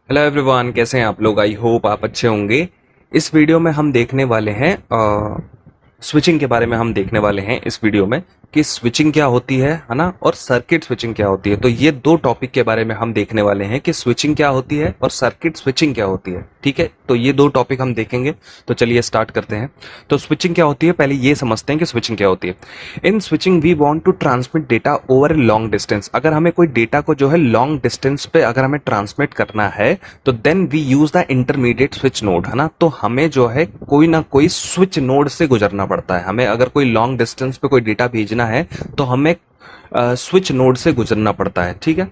Hello everyone, कैसे हैं आप लोग। आई होप आप अच्छे होंगे। इस वीडियो में हम देखने वाले हैं स्विचिंग के बारे में। हम देखने वाले हैं इस वीडियो में कि स्विचिंग क्या होती है ना, और सर्किट स्विचिंग क्या होती है। तो ये दो टॉपिक के बारे में हम देखने वाले हैं कि स्विचिंग क्या होती है और सर्किट स्विचिंग क्या होती है। ठीक है, तो ये दो टॉपिक हम देखेंगे। तो चलिए स्टार्ट करते हैं। तो स्विचिंग क्या होती है, पहले ये समझते हैं कि स्विचिंग क्या होती है। In switching we want to transmit data over long distance. अगर हमें कोई डेटा को जो है लॉन्ग डिस्टेंस पे अगर हमें ट्रांसमिट करना है तो then we use the intermediate switch node, है ना। तो हमें जो है कोई ना कोई स्विच नोड से गुजरना पड़ता है। हमें अगर कोई लॉन्ग डिस्टेंस पे कोई डेटा भेजना है तो हमें स्विच नोड से गुजरना पड़ता है। ठीक है।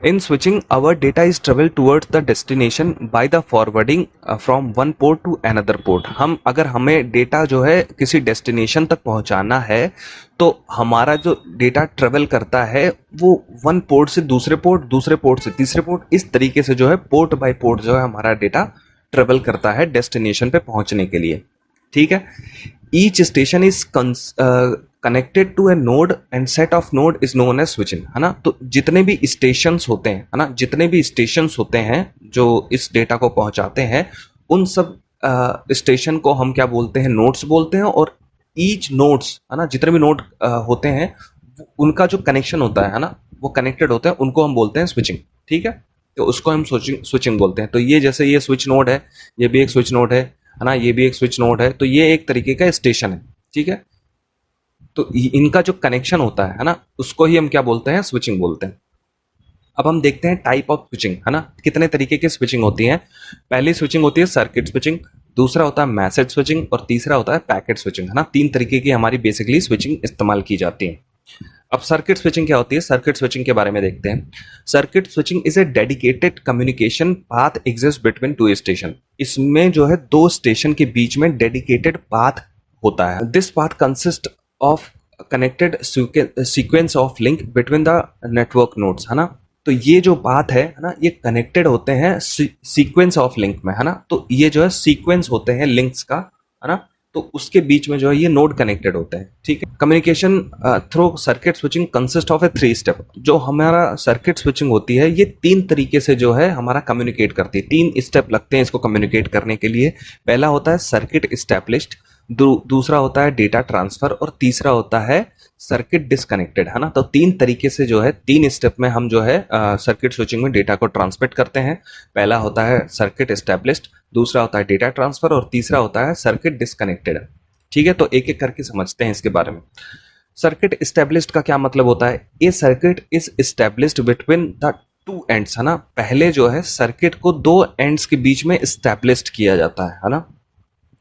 In switching our data is travel towards the destination by the forwarding from one port to another port. हम अगर हमें डेटा जो है किसी डेस्टिनेशन तक पहुंचाना है तो हमारा जो डेटा ट्रेवल करता है वो वन पोर्ट से दूसरे पोर्ट, दूसरे पोर्ट से तीसरे पोर्ट, इस तरीके से जो है पोर्ट बाय पोर्ट जो है हमारा डेटा ट्रेवल करता है डेस्टिनेशन पे पहुंचने के लिए। ठीक है। Each station is connected to a node and set of node is known as switching, है ना। तो जितने भी स्टेशंस होते हैं, है ना, जितने भी स्टेशंस होते हैं जो इस डेटा को पहुंचाते हैं, उन सब स्टेशन को हम क्या बोलते हैं, नोड्स बोलते हैं। और ईच नोड्स, है ना, जितने भी नोड होते हैं उनका जो कनेक्शन होता है ना, वो कनेक्टेड होते हैं, उनको हम बोलते हैं स्विचिंग। ठीक है। तो उसको हम स्विचिंग स्विचिंग बोलते हैं। तो ये जैसे ये स्विच नोड है, ये भी एक स्विच नोड है ना, ये भी एक स्विच नोड है। तो ये एक तरीके का स्टेशन है। ठीक है। तो इनका जो कनेक्शन होता है ना, उसको ही हम क्या बोलते हैं, स्विचिंग बोलते हैं। अब हम देखते हैं टाइप ऑफ स्विचिंग, है ना, कितने तरीके की स्विचिंग होती है। पहली स्विचिंग होती है सर्किट स्विचिंग, दूसरा होता है मैसेज स्विचिंग और तीसरा होता है पैकेट स्विचिंग, है ना। तीन तरीके की हमारी बेसिकली स्विचिंग इस्तेमाल की जाती है। अब सर्किट स्विचिंग क्या होती है, सर्किट स्विचिंग के बारे में देखते हैं। Circuit switching is a dedicated communication path exist between two station. इसमें जो है दो स्टेशन के बीच में डेडिकेटेड पाथ होता है। This path consist of connected sequence of link between the network nodes, है ना। तो ये जो बात है ना, ये कनेक्टेड होते हैं सीक्वेंस ऑफ लिंक में, है ना। तो ये जो है सीक्वेंस होते हैं लिंक्स का, है ना। तो उसके बीच में जो है ये नोड कनेक्टेड होते हैं। ठीक है। Communication through circuit switching consist of A three step. जो हमारा सर्किट स्विचिंग होती है ये तीन तरीके से जो है हमारा कम्युनिकेट करती है। तीन स्टेप लगते हैं इसको कम्युनिकेट करने के लिए। पहला होता है सर्किट इस्टेब्लिश्ड, दूसरा होता है डेटा ट्रांसफर और तीसरा होता है सर्किट डिस्कनेक्टेड, है ना। तो तीन तरीके से जो है, तीन स्टेप में हम जो है सर्किट स्विचिंग में डेटा को ट्रांसमिट करते हैं। पहला होता है सर्किट एस्टेब्लिश्ड, दूसरा होता है डेटा ट्रांसफर और तीसरा होता है सर्किट डिस्कनेक्टेड। ठीक है। तो एक एक करके समझते हैं इसके बारे में। सर्किट एस्टेब्लिश्ड का क्या मतलब होता है, a circuit is established between the two ends, है ना। पहले जो है सर्किट को दो एंड्स के बीच में एस्टेब्लिश्ड किया जाता है ना।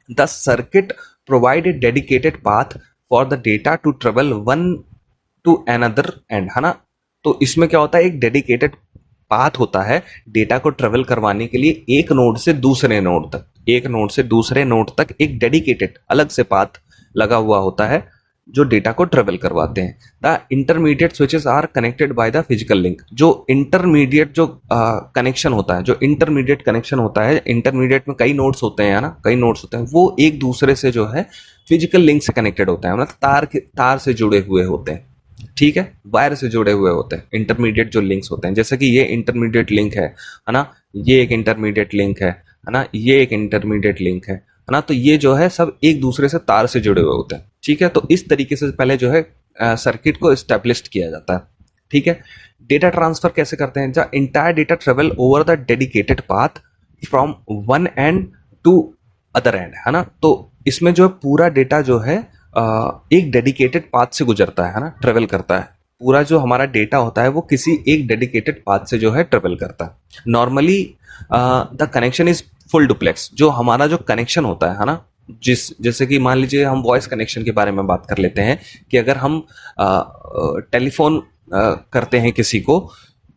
The circuit provide a dedicated path for the data to travel one to another end, है ना। तो इसमें क्या होता है, एक डेडिकेटेड पाथ होता है डेटा को ट्रेवल करवाने के लिए एक नोड से दूसरे नोड तक, एक नोड से दूसरे नोड तक एक डेडिकेटेड अलग से पाथ लगा हुआ होता है जो डेटा को ट्रेवल करवाते हैं। The intermediate switches are connected by the physical link. जो इंटरमीडिएट जो कनेक्शन होता है, जो इंटरमीडिएट कनेक्शन होता है, इंटरमीडिएट में कई नोड्स होते हैं, है ना, कई नोड्स होते हैं, वो एक दूसरे से जो है फिजिकल लिंक से कनेक्टेड होते हैं, मतलब तार से जुड़े हुए होते हैं। ठीक है। वायर से जुड़े हुए होते हैं इंटरमीडिएट जो लिंक्स होते हैं। जैसे कि ये इंटरमीडिएट लिंक है ना, ये एक इंटरमीडिएट लिंक है ना, ये एक इंटरमीडिएट लिंक है ना। तो ये जो है सब एक दूसरे से तार से जुड़े हुए होते हैं। ठीक है। तो इस तरीके से पहले जो है सर्किट को एस्टेब्लिश्ड किया जाता है। ठीक है। डेटा ट्रांसफर कैसे करते हैं, the entire data travel over the dedicated path from one end to other end, है ना। तो इसमें जो है पूरा डेटा जो है एक डेडिकेटेड पाथ से गुजरता है ना, ट्रेवल करता है। पूरा जो हमारा डेटा होता है वो किसी एक डेडिकेटेड पाथ से जो है ट्रेवल करता है। Normally the connection is full duplex. जो हमारा जो कनेक्शन होता है ना, जैसे कि मान लीजिए हम वॉइस कनेक्शन के बारे में बात कर लेते हैं कि अगर हम टेलीफोन करते हैं किसी को,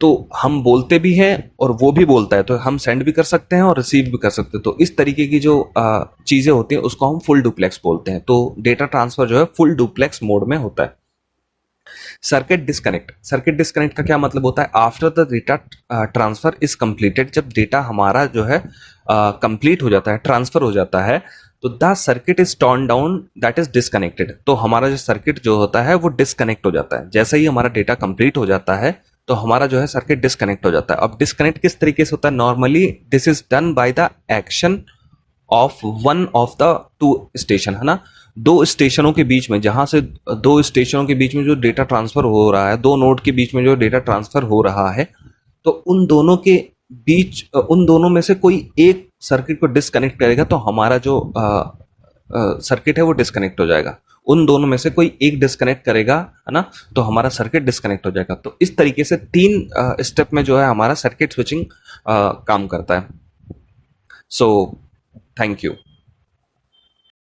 तो हम बोलते भी हैं और वो भी बोलता है, तो हम सेंड भी कर सकते हैं और रिसीव भी कर सकते हैं। तो इस तरीके की जो चीजें होती हैं उसको हम फुल डुप्लेक्स बोलते हैं। तो डेटा ट्रांसफर जो है फुल डुप्लेक्स मोड में होता है। सर्किट डिस्कनेक्ट, सर्किट डिस्कनेक्ट का क्या मतलब होता है, after the data transfer is completed. जब डेटा हमारा जो है कंप्लीट हो जाता है, ट्रांसफर हो जाता है, तो the circuit is turn down, that is disconnected. तो हमारा जो सर्किट जो होता है वो डिस्कनेक्ट हो जाता है। जैसे ही हमारा डेटा कंप्लीट हो जाता है तो हमारा जो है सर्किट डिस्कनेक्ट हो जाता है। अब डिस्कनेक्ट किस तरीके से होता है? Normally this is done by the action of one of the two station, है ना। दो स्टेशनों के बीच में, जहां से दो स्टेशनों के बीच में जो डेटा ट्रांसफर हो रहा है, दो नोड के बीच में जो डेटा ट्रांसफर हो रहा है, तो उन दोनों के बीच, उन दोनों में से कोई एक सर्किट को डिस्कनेक्ट करेगा तो हमारा जो सर्किट है वो डिस्कनेक्ट हो जाएगा। उन दोनों में से कोई एक डिस्कनेक्ट करेगा, है ना, तो हमारा सर्किट डिस्कनेक्ट हो जाएगा। तो इस तरीके से तीन स्टेप में जो है हमारा सर्किट स्विचिंग काम करता है। So thank you.